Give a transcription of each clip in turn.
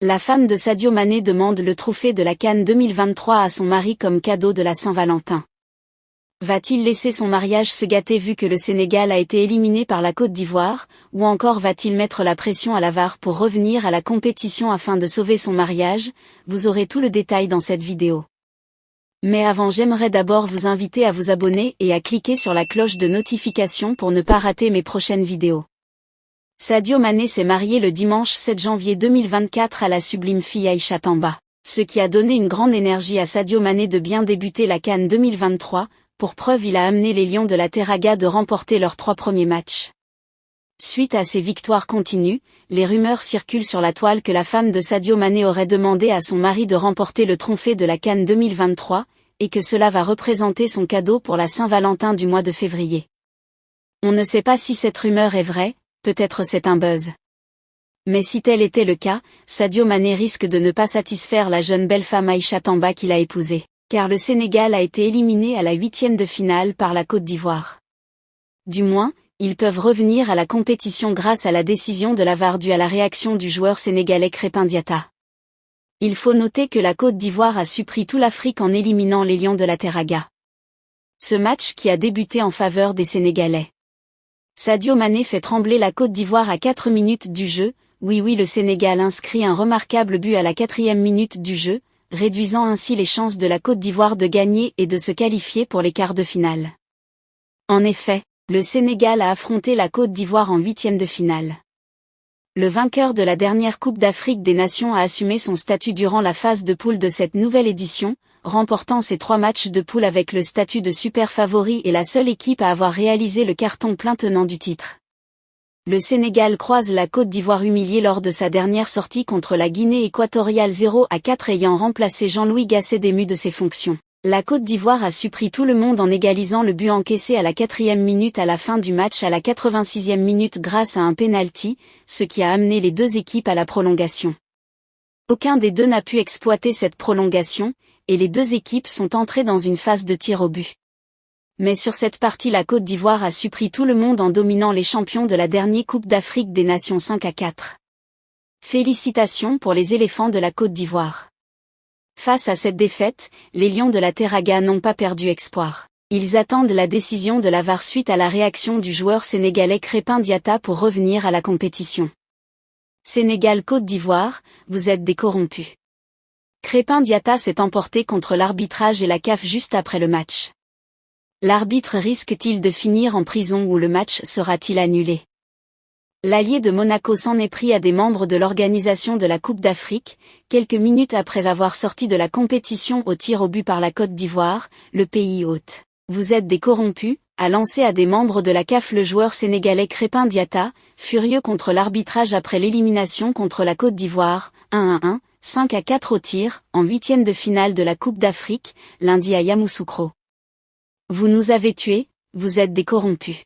La femme de Sadio Mané demande le trophée de la CAN 2023 à son mari comme cadeau de la Saint-Valentin. Va-t-il laisser son mariage se gâter vu que le Sénégal a été éliminé par la Côte d'Ivoire, ou encore va-t-il mettre la pression à la VAR pour revenir à la compétition afin de sauver son mariage? Vous aurez tout le détail dans cette vidéo. Mais avant, j'aimerais d'abord vous inviter à vous abonner et à cliquer sur la cloche de notification pour ne pas rater mes prochaines vidéos. Sadio Mané s'est marié le dimanche 7 janvier 2024 à la sublime fille Aïcha Tamba, ce qui a donné une grande énergie à Sadio Mané de bien débuter la CAN 2023, pour preuve il a amené les Lions de la Teranga de remporter leurs 3 premiers matchs. Suite à ces victoires continues, les rumeurs circulent sur la toile que la femme de Sadio Mané aurait demandé à son mari de remporter le trophée de la CAN 2023, et que cela va représenter son cadeau pour la Saint-Valentin du mois de février. On ne sait pas si cette rumeur est vraie, peut-être c'est un buzz. Mais si tel était le cas, Sadio Mané risque de ne pas satisfaire la jeune belle femme Aïcha Tamba qu'il a épousée, car le Sénégal a été éliminé à la 8e de finale par la Côte d'Ivoire. Du moins, ils peuvent revenir à la compétition grâce à la décision de la VAR due à la réaction du joueur sénégalais Crépin Diatta. Il faut noter que la Côte d'Ivoire a surpris toute l'Afrique en éliminant les Lions de la Teranga. Ce match qui a débuté en faveur des Sénégalais. Sadio Mané fait trembler la Côte d'Ivoire à 4 minutes du jeu. Oui, le Sénégal inscrit un remarquable but à la 4e minute du jeu, réduisant ainsi les chances de la Côte d'Ivoire de gagner et de se qualifier pour les quarts de finale. En effet, le Sénégal a affronté la Côte d'Ivoire en 8e de finale. Le vainqueur de la dernière Coupe d'Afrique des Nations a assumé son statut durant la phase de poule de cette nouvelle édition, remportant ses 3 matchs de poule avec le statut de super favori et la seule équipe à avoir réalisé le carton plein tenant du titre. Le Sénégal croise la Côte d'Ivoire humiliée lors de sa dernière sortie contre la Guinée équatoriale 0-4 ayant remplacé Jean-Louis Gasset dému de ses fonctions. La Côte d'Ivoire a surpris tout le monde en égalisant le but encaissé à la 4e minute à la fin du match à la 86e minute grâce à un penalty, ce qui a amené les deux équipes à la prolongation. Aucun des deux n'a pu exploiter cette prolongation, et les deux équipes sont entrées dans une phase de tir au but. Mais sur cette partie, la Côte d'Ivoire a surpris tout le monde en dominant les champions de la dernière Coupe d'Afrique des Nations 5-4. Félicitations pour les éléphants de la Côte d'Ivoire. Face à cette défaite, les Lions de la Teranga n'ont pas perdu espoir. Ils attendent la décision de la VAR suite à la réaction du joueur sénégalais Crépin Diatta pour revenir à la compétition. Sénégal-Côte d'Ivoire, vous êtes des corrompus. Crépin Diatta s'est emporté contre l'arbitrage et la CAF juste après le match. L'arbitre risque-t-il de finir en prison ou le match sera-t-il annulé? L'allié de Monaco s'en est pris à des membres de l'organisation de la Coupe d'Afrique, quelques minutes après avoir sorti de la compétition au tir au but par la Côte d'Ivoire, le pays hôte. Vous êtes des corrompus, a lancé à des membres de la CAF le joueur sénégalais Crépin Diatta, furieux contre l'arbitrage après l'élimination contre la Côte d'Ivoire, 1-1, 5-4 au tir, en 8e de finale de la Coupe d'Afrique, lundi à Yamoussoukro. Vous nous avez tués, vous êtes des corrompus.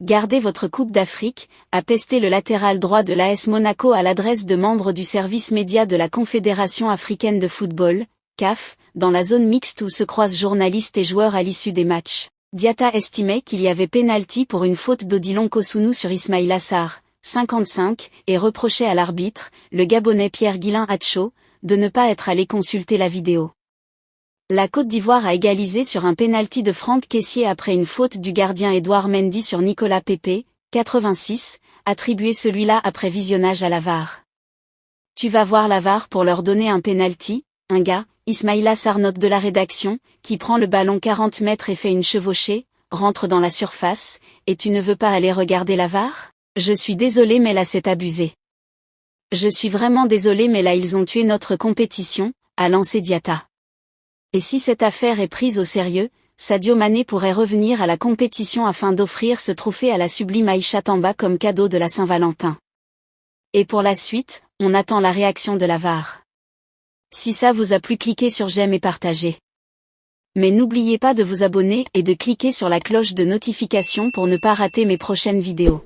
Gardez votre Coupe d'Afrique, a pesté le latéral droit de l'AS Monaco à l'adresse de membres du service média de la Confédération africaine de football, CAF, dans la zone mixte où se croisent journalistes et joueurs à l'issue des matchs. Diatta estimait qu'il y avait pénalty pour une faute d'Odilon Kosunu sur Ismaïla Sarr, 55, et reprochait à l'arbitre, le Gabonais Pierre-Guilain Atcho, de ne pas être allé consulter la vidéo. La Côte d'Ivoire a égalisé sur un pénalty de Franck Kessié après une faute du gardien Edouard Mendy sur Nicolas Pepe, 86, attribué celui-là après visionnage à la VAR. Tu vas voir la VAR pour leur donner un pénalty, un gars, Ismaïla Sarr note de la rédaction, qui prend le ballon 40 mètres et fait une chevauchée, rentre dans la surface, et tu ne veux pas aller regarder la VAR? Je suis désolé mais là c'est abusé. Je suis vraiment désolé mais là ils ont tué notre compétition, a lancé Diatta. Et si cette affaire est prise au sérieux, Sadio Mané pourrait revenir à la compétition afin d'offrir ce trophée à la sublime Aïcha Tamba comme cadeau de la Saint-Valentin. Et pour la suite, on attend la réaction de la VAR. Si ça vous a plu, cliquez sur j'aime et partagez. Mais n'oubliez pas de vous abonner et de cliquer sur la cloche de notification pour ne pas rater mes prochaines vidéos.